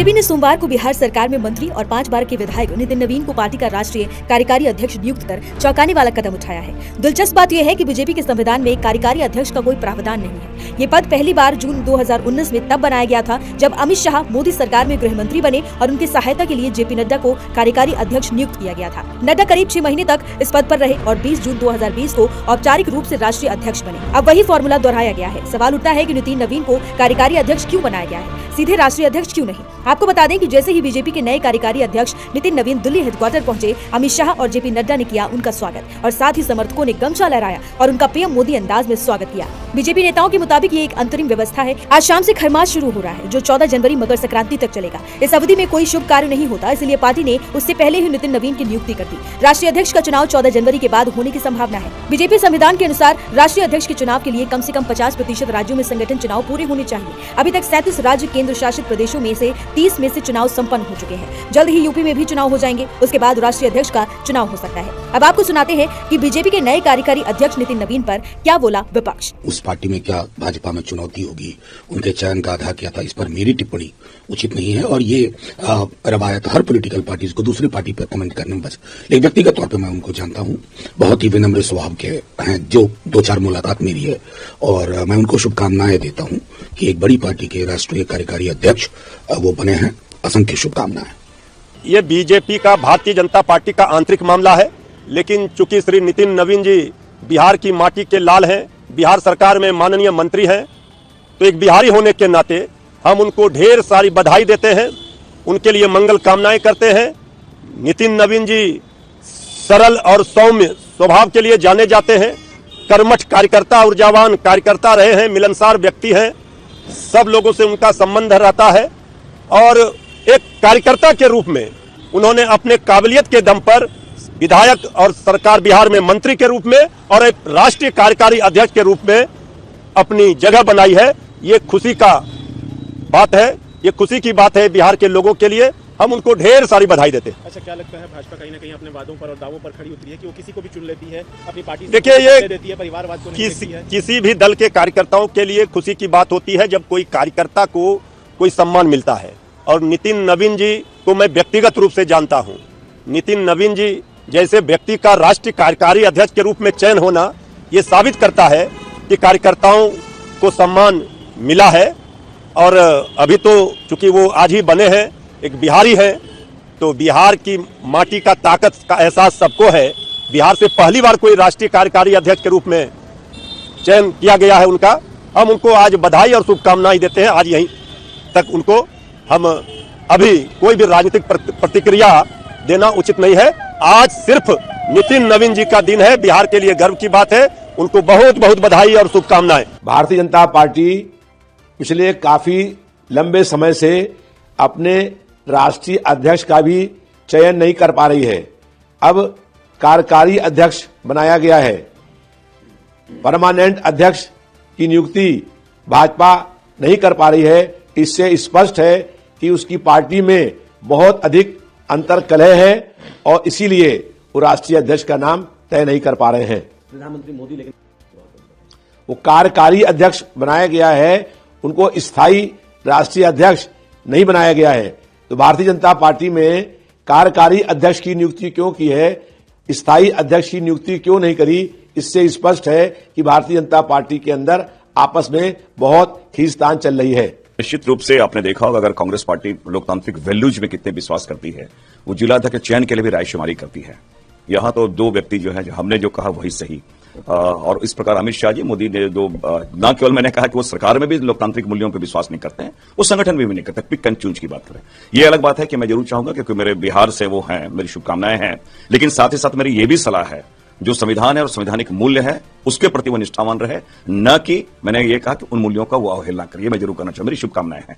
BJP ने सोमवार को बिहार सरकार में मंत्री और 5 बार के विधायक नितिन नवीन को पार्टी का राष्ट्रीय कार्यकारी अध्यक्ष नियुक्त कर चौंकाने वाला कदम उठाया है। दिलचस्प बात यह है कि बीजेपी के संविधान में कार्यकारी अध्यक्ष का कोई प्रावधान नहीं है। ये पद पहली बार जून 2019 में तब बनाया गया था जब अमित शाह मोदी सरकार में गृह मंत्री बने और उनकी सहायता के लिए जेपी नड्डा को कार्यकारी अध्यक्ष नियुक्त किया गया था। नड्डा करीब 6 महीने तक इस पद पर रहे और 20 जून 2020 को औपचारिक रूप से राष्ट्रीय अध्यक्ष बने। अब वही फॉर्मूला दोहराया गया है। सवाल उठता है कि नितिन नवीन को कार्यकारी अध्यक्ष क्यों बनाया गया है, सीधे राष्ट्रीय अध्यक्ष क्यों नहीं। आपको बता दें कि जैसे ही बीजेपी के नए कार्यकारी अध्यक्ष नितिन नवीन दिल्ली हेडक्वार्टर पहुंचे, अमित शाह और जेपी नड्डा ने किया उनका स्वागत और साथ ही समर्थकों ने गमछा लहराया और उनका पीएम मोदी अंदाज में स्वागत किया। बीजेपी नेताओं के मुताबिक ये एक अंतरिम व्यवस्था है। आज शाम से खरमास शुरू हो रहा है जो 14 जनवरी मकर संक्रांति तक चलेगा। इस अवधि में कोई शुभ कार्य नहीं होता, इसलिए पार्टी ने उससे पहले ही नितिन नवीन की नियुक्ति कर दी। राष्ट्रीय अध्यक्ष का चुनाव 14 जनवरी के बाद होने की संभावना है। बीजेपी संविधान के अनुसार राष्ट्रीय अध्यक्ष के चुनाव के लिए कम से कम 50% राज्यों में संगठन चुनाव पूरे होने चाहिए। अभी तक 37 राज्य केंद्र शासित प्रदेशों में से 30 में से चुनाव संपन्न हो चुके हैं। जल्द ही यूपी में भी चुनाव हो जाएंगे। उसके बाद राष्ट्रीय अध्यक्ष का चुनाव हो सकता है। अब आपको सुनाते हैं कि बीजेपी के नए कार्यकारी अध्यक्ष नितिन नवीन पर क्या बोला विपक्ष। उस पार्टी में क्या भाजपा में चुनौती होगी, उनके चयन का आधार क्या था, इस पर मेरी टिप्पणी उचित नहीं है और ये रवायत हर पॉलिटिकल पार्टी को दूसरी पार्टी पर कमेंट करने में बस। लेकिन व्यक्तिगत तौर पर मैं उनको जानता हूँ, बहुत ही विनम्र स्वभाव के हैं, जो 2-4 मुलाकात मेरी है और मैं उनको शुभकामनाएं देता हूँ कि एक बड़ी पार्टी के राष्ट्रीय कार्यकारी अध्यक्ष वो बने हैं। असंख्य शुभकामनाएं। ये बीजेपी का, भारतीय जनता पार्टी का आंतरिक मामला है, लेकिन चूंकि श्री नितिन नवीन जी बिहार की माटी के लाल हैं, बिहार सरकार में माननीय मंत्री हैं, तो एक बिहारी होने के नाते हम उनको ढेर सारी बधाई देते हैं, उनके लिए मंगल कामनाएं करते हैं। नितिन नवीन जी सरल और सौम्य स्वभाव के लिए जाने जाते हैं, कर्मठ कार्यकर्ता, ऊर्जावान कार्यकर्ता रहे हैं, मिलनसार व्यक्ति हैं, सब लोगों से उनका संबंध रहता है और एक कार्यकर्ता के रूप में उन्होंने अपने काबिलियत के दम पर विधायक और सरकार बिहार में मंत्री के रूप में और एक राष्ट्रीय कार्यकारी अध्यक्ष के रूप में अपनी जगह बनाई है। ये खुशी का बात है, ये खुशी की बात है बिहार के लोगों के लिए। हम उनको ढेर सारी बधाई देते हैं। अच्छा, क्या लगता है भाजपा कहीं ना कहीं अपने वादों पर और दावों पर खड़ी उतरी है कि वो किसी को भी चुन लेती है, अपनी पार्टी देखिए, ये देती है, परिवारवाद को नहीं देखती है। किसी भी दल के कार्यकर्ताओं के लिए खुशी की बात होती है जब कोई कार्यकर्ता को कोई सम्मान मिलता है और नितिन नवीन जी को मैं व्यक्तिगत रूप से जानता हूं। नितिन नवीन जी जैसे व्यक्ति का राष्ट्रीय कार्यकारी अध्यक्ष के रूप में चयन होना ये साबित करता है कि कार्यकर्ताओं को सम्मान मिला है और अभी तो चूंकि वो आज ही बने हैं, एक बिहारी है, तो बिहार की माटी का ताकत का एहसास सबको है। बिहार से पहली बार कोई राष्ट्रीय कार्यकारी अध्यक्ष के रूप में चयन किया गया है उनका। हम उनको आज बधाई और शुभकामनाएं देते हैं। आज यहीं तक उनको हम अभी कोई भी राजनीतिक प्रतिक्रिया देना उचित नहीं है। आज सिर्फ नितिन नवीन जी का दिन है, बिहार के लिए गर्व की बात है। उनको बहुत बहुत बधाई और शुभकामनाएं। भारतीय जनता पार्टी पिछले काफी लंबे समय से अपने राष्ट्रीय अध्यक्ष का भी चयन नहीं कर पा रही है। अब कार्यकारी अध्यक्ष बनाया गया है। परमानेंट अध्यक्ष की नियुक्ति भाजपा नहीं कर पा रही है। इससे स्पष्ट है कि उसकी पार्टी में बहुत अधिक अंतर्कलह है और इसीलिए वो राष्ट्रीय अध्यक्ष का नाम तय नहीं कर पा रहे हैं। प्रधानमंत्री मोदी लेकिन वो कार्यकारी अध्यक्ष बनाया गया है, उनको स्थायी राष्ट्रीय अध्यक्ष नहीं बनाया गया है। तो भारतीय जनता पार्टी में कार्यकारी अध्यक्ष की नियुक्ति क्यों की है, स्थायी अध्यक्ष की नियुक्ति क्यों नहीं करी, इससे स्पष्ट है कि भारतीय जनता पार्टी के अंदर आपस में बहुत खींचतान चल रही है। निश्चित रूप से आपने देखा होगा, अगर कांग्रेस पार्टी लोकतांत्रिक वैल्यूज में कितने विश्वास करती है, वो जिलाध्यक्ष के चयन के लिए भी रायशुमारी करती है। यहाँ तो 2 व्यक्ति जो है, हमने जो कहा वही सही। और इस प्रकार अमित शाह जी, मोदी ने जो न केवल मैंने कहा कि वो सरकार में भी लोकतांत्रिक मूल्यों पर विश्वास नहीं करते हैं, वो संगठन में भी नहीं करते, पिक एंड चूज की बात करें। ये अलग बात है कि मैं जरूर चाहूंगा, क्योंकि मेरे बिहार से वो हैं, मेरी शुभकामनाएं हैं, लेकिन साथ ही साथ मेरी ये भी सलाह है, जो संविधान है और संवैधानिक मूल्य है उसके प्रति वो निष्ठावान रहे, न कि मैंने ये कहा कि उन मूल्यों का वो अवहेलना करिए। मैं जरूर करना चाहूंगा, मेरी शुभकामनाएं हैं।